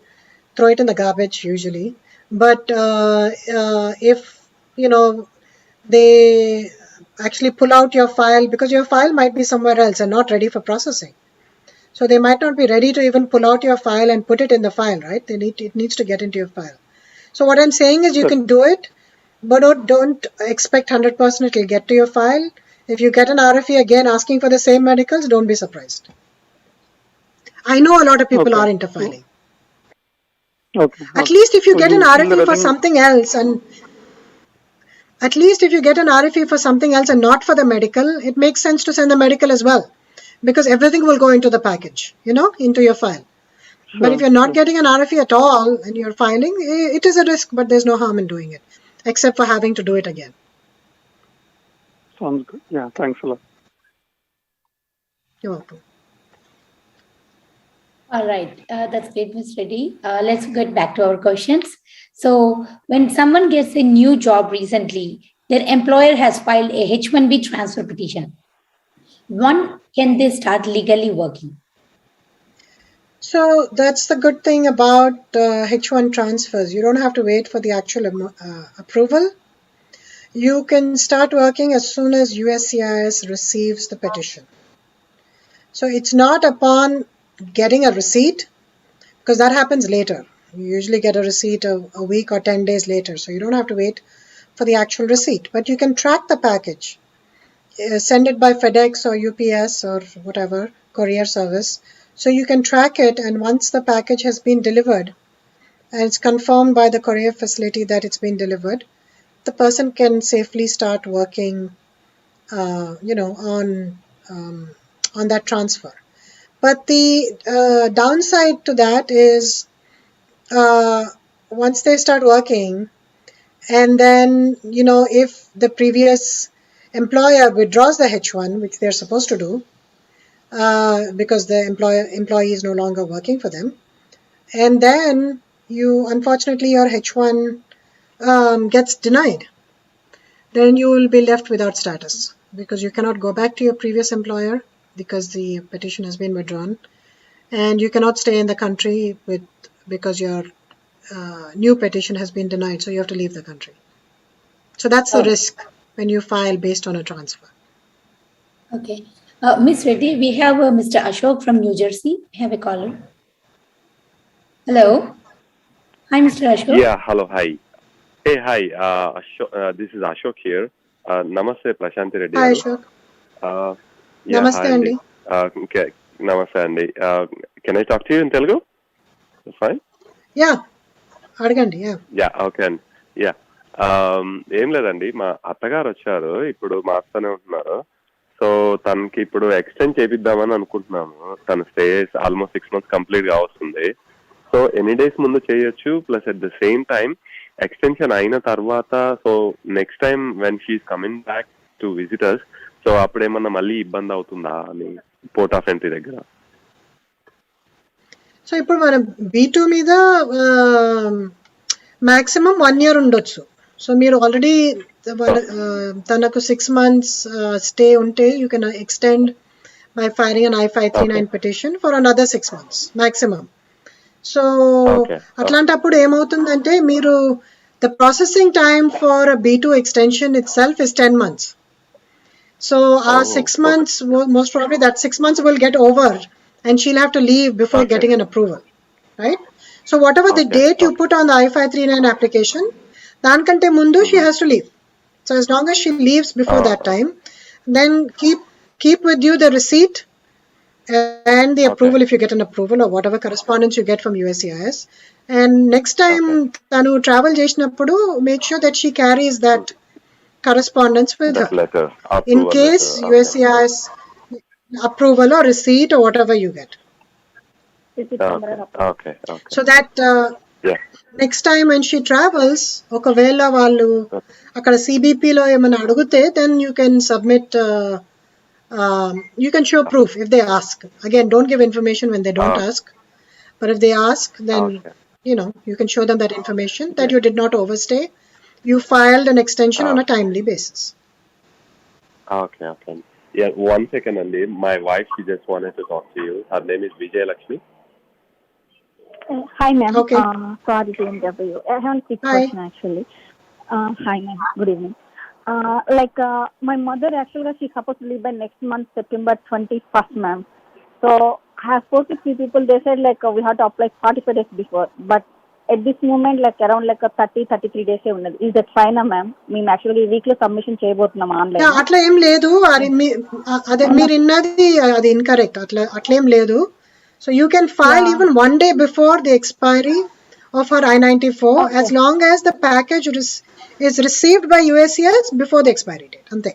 Speaker 2: throw it in the garbage usually. But if, they actually pull out your file, because your file might be somewhere else and not ready for processing. So they might not be ready to even pull out your file and put it in the file, right? It needs to get into your file. So what I'm saying is you can do it, but don't expect 100% it will get to your file. If you get an RFE again asking for the same medicals, don't be surprised. I know a lot of people are interfiling. At least if you get an RFE for something else, and at least if you get an RFE for something else and not for the medical, it makes sense to send the medical as well, because everything will go into the package, into your file. Sure. But if you're not getting an RFE at all and you're filing, it is a risk, but there's no harm in doing it, except for having to do it again.
Speaker 3: Sounds good. Yeah, thanks a lot.
Speaker 2: You're welcome.
Speaker 1: All right, that's great, Ms. Reddy. Let's get back to our questions. So when someone gets a new job recently, their employer has filed a H-1B transfer petition. Can they start legally working?
Speaker 2: So that's the good thing about H1 transfers. You don't have to wait for the actual approval. You can start working as soon as USCIS receives the petition. So it's not upon getting a receipt, because that happens later. You usually get a receipt a week or 10 days later, so you don't have to wait for the actual receipt. But you can track the package, send it by FedEx or UPS or whatever, courier service. So you can track it, and once the package has been delivered and it's confirmed by the courier facility that it's been delivered, the person can safely start working, on that transfer. But the downside to that is once they start working, and then, if the previous employer withdraws the H1, which they're supposed to do, because the employee is no longer working for them, and then unfortunately your H1 gets denied, then you will be left without status, because you cannot go back to your previous employer because the petition has been withdrawn, and you cannot stay in the country because your new petition has been denied, so you have to leave the country. So that's the risk when you file based on a transfer.
Speaker 1: Okay. Ms. Reddy, we have Mr. Ashok from New Jersey. We have a caller. Hello. Hi, Mr. Ashok.
Speaker 5: Yeah, hello, hi. Hey, hi. This is Ashok here. Namaste, Prashanthi Reddy.
Speaker 2: Hi, Ashok.
Speaker 5: Yeah,
Speaker 2: Namaste,
Speaker 5: hi,
Speaker 2: Andy.
Speaker 5: Okay, Namaste, Andy. Can I talk to you in Telugu? That's fine?
Speaker 2: Yeah. అడగండి.
Speaker 5: Yeah, okay. Yeah. ఏం లేదండి, మా అత్తగారు వచ్చారు, ఇప్పుడు మాస్తూనే ఉంటున్నారు. So తనకి ఇప్పుడు ఎక్స్టెండ్ చేపిద్దామని అనుకుంటున్నాము. తన స్టే ఆల్మోస్ట్ 6 months కంప్లీట్ గా వస్తుంది. సో ఎనీ డేస్ ముందు చేయొచ్చు, plus at the same time extension అయిన తర్వాత, so next time when she is coming back to visitors, so అప్పుడేమన్నా మళ్ళీ ఇబ్బంది అవుతుందా అని పోర్ట్ ఆఫ్ ఎంట్రీ దగ్గర.
Speaker 2: సో ఇప్పుడు మనం B2 మీద మాక్సిమం 1 year ఉండొచ్చు. సో మీరు ఆల్రెడీ తనకు 6 months స్టే ఉంటే you can extend by filing an I-539 petition for another 6 months maximum. So అట్లాంటప్పుడు ఏమవుతుందంటే మీరు the processing time for B2 extension it self is 10 months. So 6 months, most probably that 6 months will get over and she'll have to leave before getting an approval, right? So whatever the date you put on the I-539 application, dankante mundu she has to leave. So as long as she leaves before that time, then keep with you the receipt and the approval if you get an approval or whatever correspondence you get from USCIS. And next time tanu travel చేసినప్పుడు make sure that she carries that correspondence with
Speaker 5: that
Speaker 2: her.
Speaker 5: letter,
Speaker 2: In
Speaker 5: approval
Speaker 2: case
Speaker 5: letter.
Speaker 2: USCIS approval or receipt or whatever you get.
Speaker 5: Okay.
Speaker 2: So that
Speaker 5: Yeah.
Speaker 2: next time when she travels, ఒకవేళ వాళ్ళు అక్కడ CBPలో ఏమైనా అడిగితే then you can submit you can show proof if they ask. Again, don't give information when they don't ask. But if they ask, then you can show them that information that you did not overstay. You filed an extension on a timely basis.
Speaker 5: Okay. Yeah, 1 second, Andy. My wife, she just wanted to talk to you. Her name is Vijay Lakshmi.
Speaker 6: Hi, ma'am.
Speaker 2: Okay.
Speaker 6: Sorry to interrupt you. I have a quick
Speaker 2: Hi.
Speaker 6: question, actually. Hi, ma'am. Good evening. My mother actually, she's supposed to leave by next month, September 21st, ma'am. So I have spoken to few people. They said we have to apply 45 days before. But at this moment, around 33 days. Is that fine, ma'am? మేము actually weekly submission చేయబోతున్నాం online.
Speaker 2: అట్లా ఏం లేదు. అదే మీరు విన్నది అది incorrect. అట్లా ఏం లేదు. So you can file even 1 day before the expiry of her I-94 as long as the package is received by USCIS before the expiry date. Ante.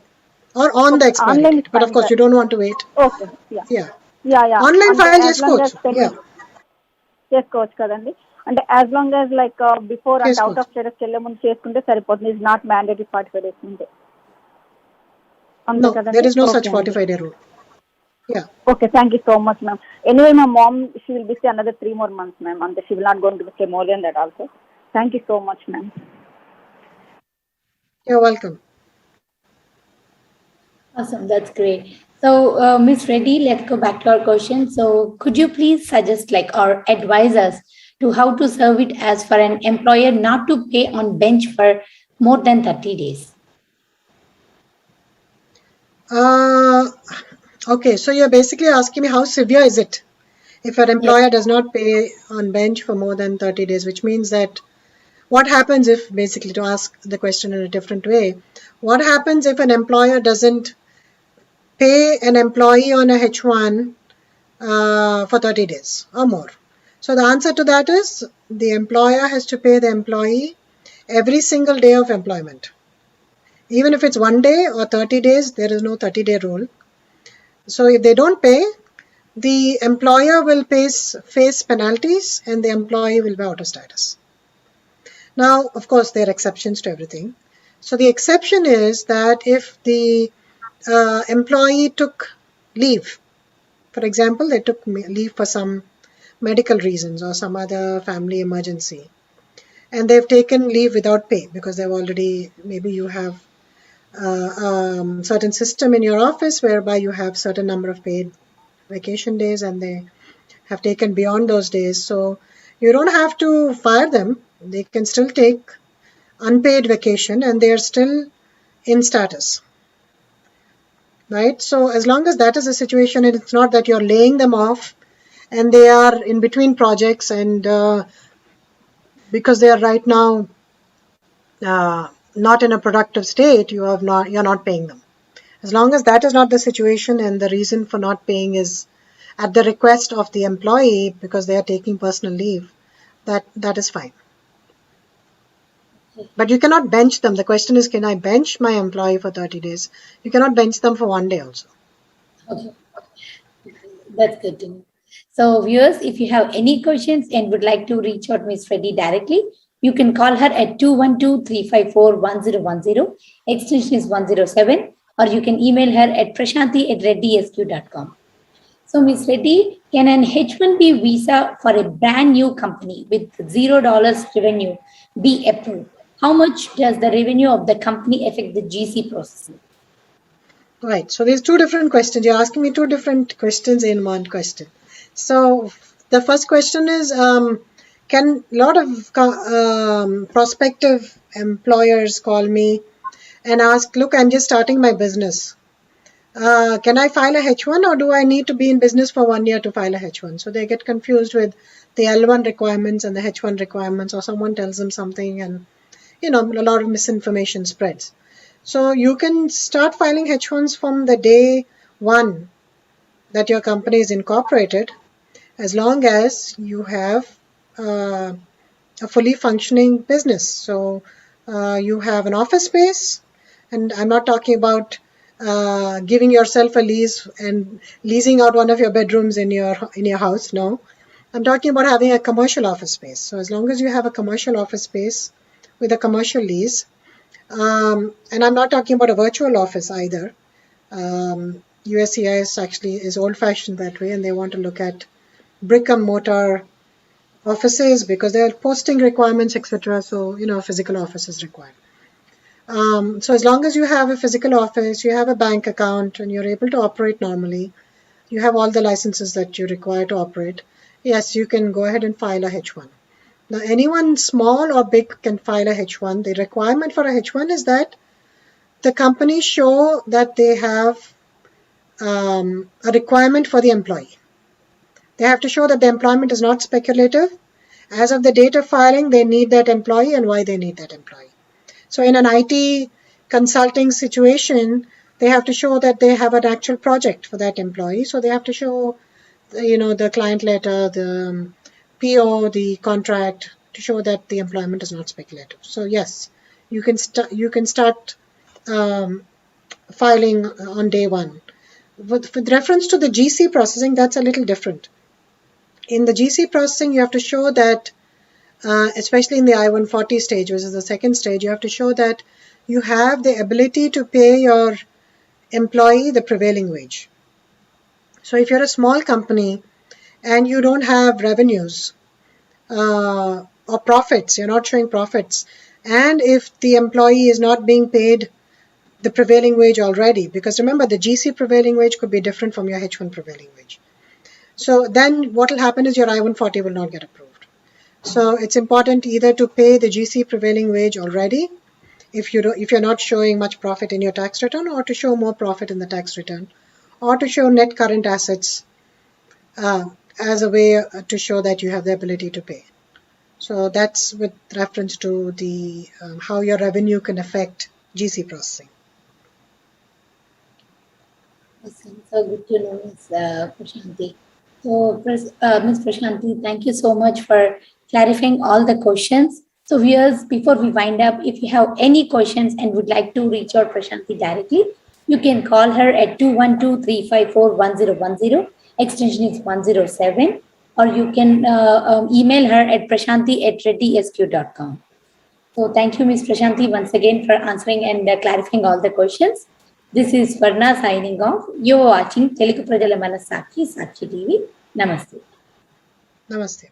Speaker 2: Or on the expiry date. But of course, you don't want to wait.
Speaker 6: Okay.
Speaker 2: Yeah.
Speaker 6: Online
Speaker 2: file చేసుకోవచ్చు.
Speaker 6: చేసుకోవచ్చు కదండి. అంటే as long as before అంటే out of status వెళ్ళే ముందు చేసుకుంటే సరిపోతుంది. Is not mandatory 45 days ఉంటే.
Speaker 2: No, there is no such 45-day rule. Yeah.
Speaker 6: Okay, thank you so much, ma'am. Anyway, my mom, she will be stay another 3 more months, ma'am. And she will not going to stay more than that also. Thank you so much, ma'am.
Speaker 2: You're welcome.
Speaker 1: Awesome, that's great. So, Ms. Reddy, let's go back to our question. So, could you please suggest or advise us to how to serve it as for an employer not to pay on bench for more than 30 days?
Speaker 2: Okay, so you're basically asking me how severe is it if an employer does not pay on bench for more than 30 days, which means that what happens if, basically to ask the question in a different way, what happens if an employer doesn't pay an employee on a H1 for 30 days or more? So the answer to that is the employer has to pay the employee every single day of employment. Even if it's 1 day or 30 days, there is no 30-day rule. So if they don't pay, the employer will face penalties and the employee will be out of status. Now, of course, there are exceptions to everything. So the exception is that if the employee took leave, for example, they took leave for some medical reasons or some other family emergency, and they've taken leave without pay because they've already, maybe you have certain system in your office whereby you have certain number of paid vacation days and they have taken beyond those days. So you don't have to fire them. They can still take unpaid vacation and they are still in status. Right? So as long as that is the situation, and it's not that you're laying them off and they are in between projects and because they are right now not in a productive state, you're not paying them. As long as that is not the situation and the reason for not paying is at the request of the employee because they are taking personal leave, that is fine. But you cannot bench them. The question is, can I bench my employee for 30 days? You cannot bench them for 1 day also.
Speaker 1: Okay. That's good to know. So, viewers, if you have any questions and would like to reach out Ms. Reddy directly, you can call her at 212-354-1010, extension is 107, or you can email her at prashanthi@reddysq.com. So, Ms. Reddy, can an H-1B visa for a brand new company with $0 revenue be approved? How much does the revenue of the company affect the GC processing?
Speaker 2: Right. So there's 2 different questions. You're asking me 2 different questions in one question. So the first question is, can a lot of prospective employers call me and ask, look, I'm just starting my business. Can I file a H1 or do I need to be in business for 1 year to file a H1? So they get confused with the L1 requirements and the H1 requirements, or someone tells them something and, a lot of misinformation spreads. So you can start filing H1s from the day one that your company is incorporated, as long as you have a fully functioning business. So you have an office space, and I'm not talking about giving yourself a lease and leasing out one of your bedrooms in your house. No, I'm talking about having a commercial office space. So as long as you have a commercial office space with a commercial lease, and I'm not talking about a virtual office either. USCIS actually is old-fashioned that way, and they want to look at brick and mortar offices because there are posting requirements, etc. So a physical office is required. So as long as you have a physical office, you have a bank account, and you're able to operate normally, you have all the licenses that you require to operate, yes, you can go ahead and file a H1. Now, anyone small or big can file a H1. The requirement for a H1 is that the company show that they have a requirement for the employee. They have to show that the employment is not speculative. As of the date of filing, they need that employee and why they need that employee. So in an IT consulting situation, they have to show that they have an actual project for that employee. So they have to show, the client letter, the PO, the contract, to show that the employment is not speculative. So yes, you can start filing on day one. With reference to the GC processing, that's a little different. In the GC processing, you have to show that, especially in the I-140 stage, which is the second stage, you have to show that you have the ability to pay your employee the prevailing wage. So if you're a small company and you don't have revenues or profits, you're not showing profits, and if the employee is not being paid the prevailing wage already, because remember, the GC prevailing wage could be different from your H1 prevailing wage. So then what will happen is your I-140 will not get approved. So it's important either to pay the GC prevailing wage already if you're not showing much profit in your tax return, or to show more profit in the tax return, or to show net current assets as a way to show that you have the ability to pay. So that's with reference to the how your revenue can affect GC processing.
Speaker 1: Awesome. So good to know, Ms. Prashanthi. So, Ms. Prashanthi, thank you so much for clarifying all the questions. So, viewers, before we wind up, if you have any questions and would like to reach out Prashanthi directly, you can call her at 212-354-1010. Extension is 107. Or you can email her at prashanthi@reddysq.com. So thank you, Ms. Prashanthi, once again for answering and clarifying all the questions. This is Varna signing off. You're watching Telugu Prajala Manasakshi, Sakshi TV. Namaste.
Speaker 2: Namaste.